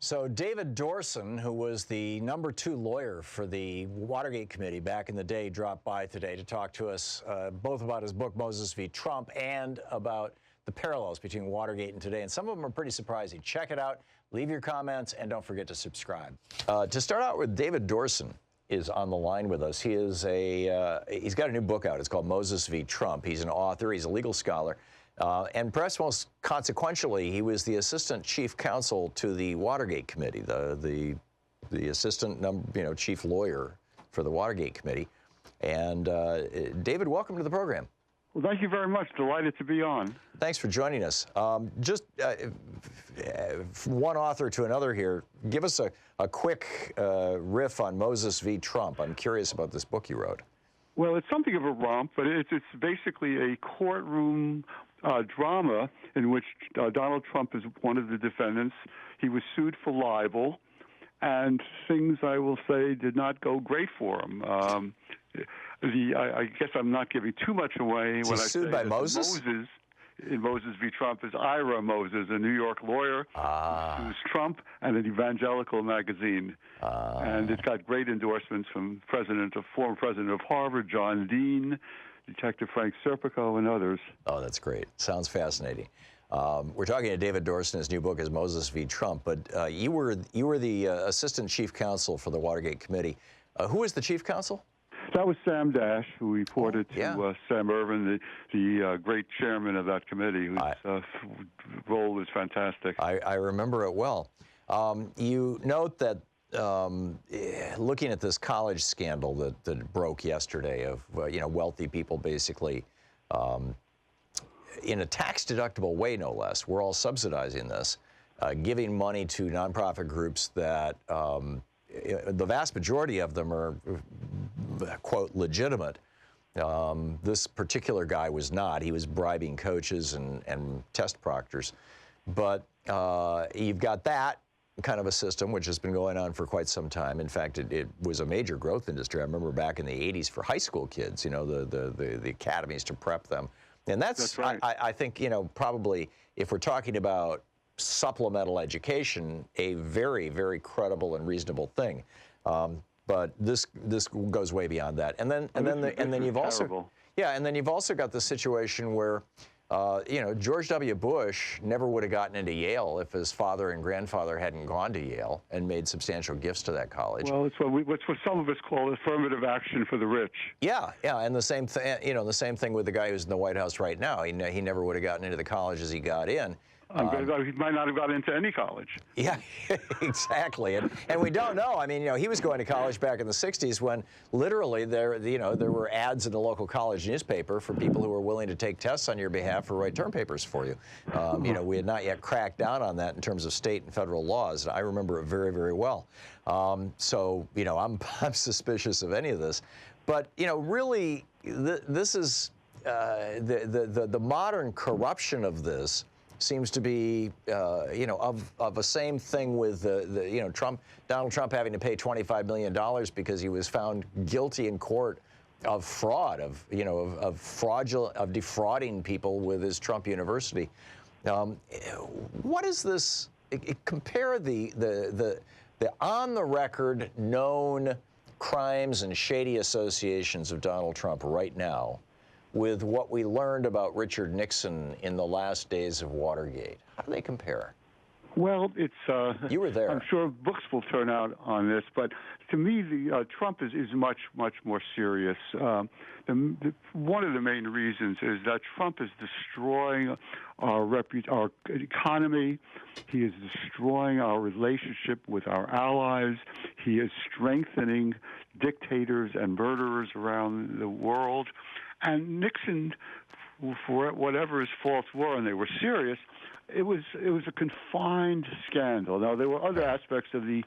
So David Dorsen, who was the #2 lawyer for the Watergate committee back in the day, dropped by today to talk to us both about his book, Moses v. Trump, and about the parallels between Watergate and today. And some of them are pretty surprising. Check it out. Leave your comments, and don't forget to subscribe. To start out with, David Dorsen is on the line with us. He is he's got a new book out. It's called Moses v. Trump. He's an author. He's a legal scholar. And perhaps most consequentially, he was the assistant chief counsel to the Watergate committee, the assistant chief lawyer for the Watergate committee. And David, welcome to the program. Well, thank you very much. Delighted to be on. Thanks for joining us. Just from one author to another here, give us a quick riff on Moses v. Trump. I'm curious about this book you wrote. Well, it's something of a romp, but it's basically a courtroom drama in which Donald Trump is one of the defendants. He was sued for libel, and things, I will say, did not go great for him. I guess I'm not giving too much away when I say sued by Moses? Moses in Moses v. Trump is Ira Moses, a New York lawyer who's Trump and an evangelical magazine. And it's got great endorsements from former president of Harvard, John Dean, Detective Frank Serpico, and others. Oh, that's great. Sounds fascinating. We're talking to David Dorsen. His new book is Moses v. Trump, but you were the assistant chief counsel for the Watergate committee. Who was the chief counsel? That was Sam Dash, who reported to Sam Ervin, the great chairman of that committee, whose role was fantastic. I remember it well. You note that looking at this college scandal that broke yesterday of wealthy people basically in a tax-deductible way, no less. We're all subsidizing this, giving money to nonprofit groups that the vast majority of them are, quote, legitimate. This particular guy was not. He was bribing coaches and test proctors. But you've got that kind of a system, which has been going on for quite some time. In fact, it was a major growth industry. I remember back in the 80s for high school kids, the academies to prep them. And that's right. I think, probably if we're talking about supplemental education, a very, very credible and reasonable thing. But this goes way beyond that. And then you've also got the situation where George W. Bush never would have gotten into Yale if his father and grandfather hadn't gone to Yale and made substantial gifts to that college. Well, it's what some of us call affirmative action for the rich. Yeah, and the same thing. The same thing with the guy who's in the White House right now. He never would have gotten into the colleges he got in. He might not have got into any college. Yeah, exactly. And we don't know. I mean, he was going to college back in the 60s when literally there were ads in the local college newspaper for people who were willing to take tests on your behalf or write term papers for you. We had not yet cracked down on that in terms of state and federal laws. I remember it very, very well. So, I'm suspicious of any of this. But, really, this is the modern corruption of this seems to be, of the same thing with Donald Trump having to pay $25 million because he was found guilty in court of fraud, of defrauding people with his Trump University. What is this? Compare the on-the-record known crimes and shady associations of Donald Trump right now with what we learned about Richard Nixon in the last days of Watergate. How do they compare? Well, it's you were there. I'm sure books will turn out on this, but to me, Trump is much more serious. One of the main reasons is that Trump is destroying our economy. He is destroying our relationship with our allies. He is strengthening dictators and murderers around the world. And Nixon, for whatever his faults were, and they were serious, it was a confined scandal. Now, there were other aspects of the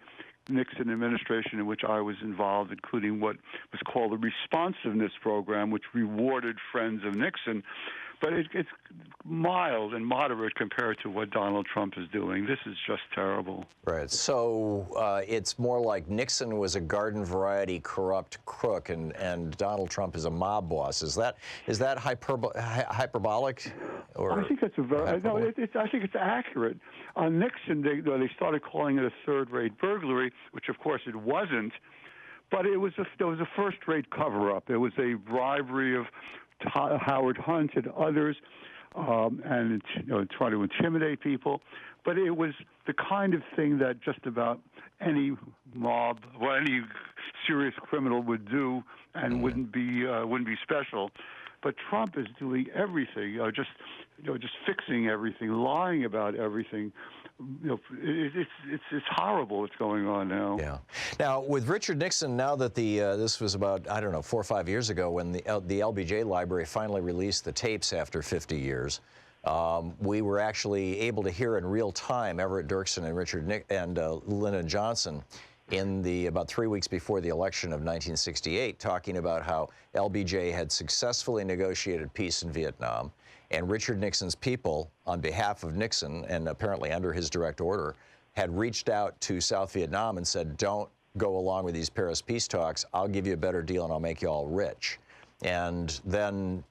Nixon administration in which I was involved, including what was called the responsiveness program, which rewarded friends of Nixon. but it's mild and moderate compared to what Donald Trump is doing. This is just terrible. Right. So it's more like Nixon was a garden variety corrupt crook, and Donald Trump is a mob boss. Is that hyperbolic? Or I think that's a very no. I think it's accurate. On Nixon, they started calling it a third-rate burglary, which of course it wasn't. But there was a first-rate cover-up. There was a bribery of Howard Hunt and others, and try to intimidate people. But it was the kind of thing that just about any mob or any serious criminal would do, and wouldn't be special. But Trump is doing everything, just fixing everything, lying about everything. It's horrible what's going on now. Yeah. Now with Richard Nixon, now that this was about, I don't know, 4 or 5 years ago when the LBJ Library finally released the tapes after 50 years, we were actually able to hear in real time Everett Dirksen and Lyndon Johnson about 3 weeks before the election of 1968, talking about how LBJ had successfully negotiated peace in Vietnam, and Richard Nixon's people, on behalf of Nixon, and apparently under his direct order, had reached out to South Vietnam and said, don't go along with these Paris peace talks. I'll give you a better deal and I'll make you all rich. And then,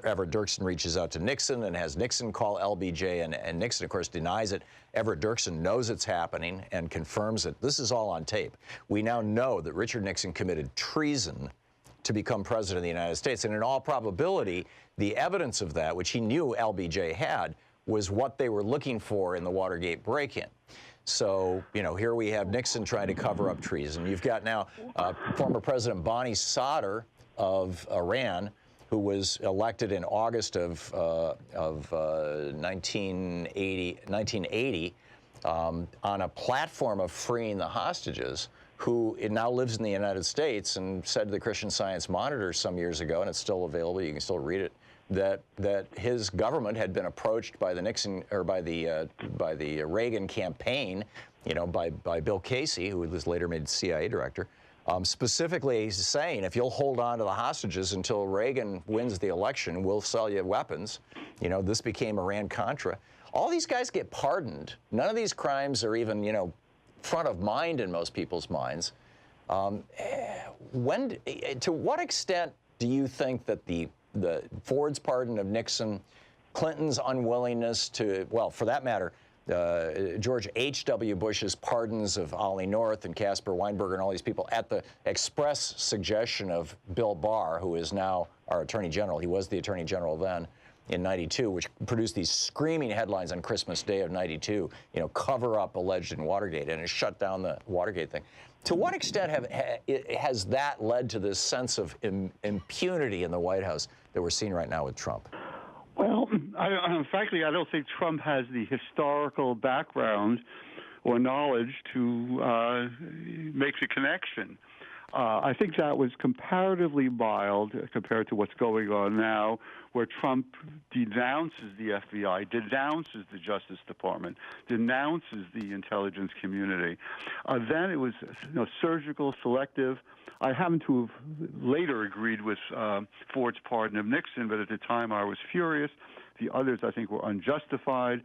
Everett Dirksen reaches out to Nixon and has Nixon call LBJ, and Nixon, of course, denies it. Everett Dirksen knows it's happening and confirms it. This is all on tape. We now know that Richard Nixon committed treason to become president of the United States. And in all probability, the evidence of that, which he knew LBJ had, was what they were looking for in the Watergate break-in. So, here we have Nixon trying to cover up treason. You've got now former President Bani Sadr of Iran, who was elected in August of 1980 on a platform of freeing the hostages, who now lives in the United States, and said to the Christian Science Monitor some years ago, and it's still available, you can still read it, that his government had been approached by the Nixon or by the Reagan campaign, by Bill Casey, who was later made CIA director, specifically saying, if you'll hold on to the hostages until Reagan wins the election, we'll sell you weapons. This became Iran-Contra. All these guys get pardoned. None of these crimes are even, front of mind in most people's minds. To what extent do you think that the Ford's pardon of Nixon, Clinton's unwillingness to, well, for that matter, George H.W. Bush's pardons of Ollie North and Caspar Weinberger and all these people at the express suggestion of Bill Barr, who is now our Attorney General. He was the Attorney General then in '92, which produced these screaming headlines on Christmas Day of '92, cover up alleged in Watergate, and it shut down the Watergate thing. To what extent has that led to this sense of impunity in the White House that we're seeing right now with Trump? Well, frankly, I don't think Trump has the historical background or knowledge to make the connection. I think that was comparatively mild compared to what's going on now, where Trump denounces the FBI, denounces the Justice Department, denounces the intelligence community. Then it was surgical, selective. I happen to have later agreed with Ford's pardon of Nixon, but at the time I was furious. The others, I think, were unjustified.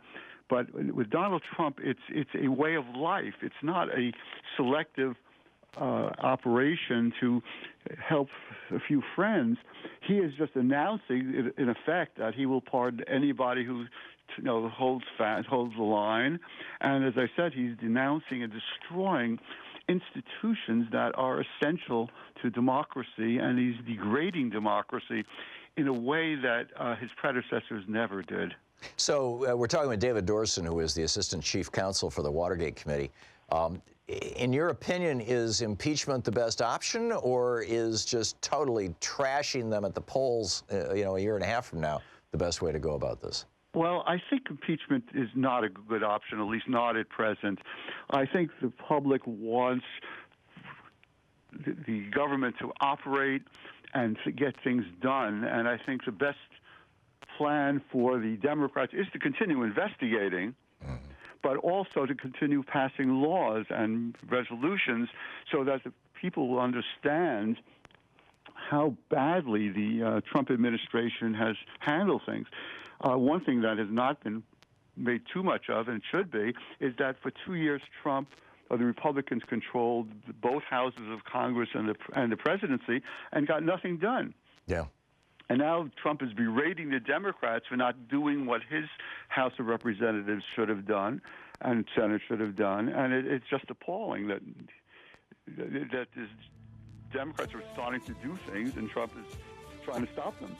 But with Donald Trump, it's a way of life. It's not a selective operation to help a few friends. He is just announcing, in effect, that he will pardon anybody who holds the line. And as I said, he's denouncing and destroying institutions that are essential to democracy, and he's degrading democracy in a way that his predecessors never did. So we're talking with David Dorsen, who is the Assistant Chief Counsel for the Watergate Committee. In your opinion, is impeachment the best option, or is just totally trashing them at the polls, a year and a half from now, the best way to go about this? Well, I think impeachment is not a good option, at least not at present. I think the public wants the government to operate and to get things done, and I think the best plan for the Democrats is to continue investigating, but also to continue passing laws and resolutions so that the people will understand how badly the Trump administration has handled things. One thing that has not been made too much of, and should be, is that for 2 years the Republicans controlled both houses of Congress and the presidency and got nothing done. Yeah. And now Trump is berating the Democrats for not doing what his House of Representatives should have done and Senate should have done. And it's just appalling that Democrats are starting to do things and Trump is trying to stop them.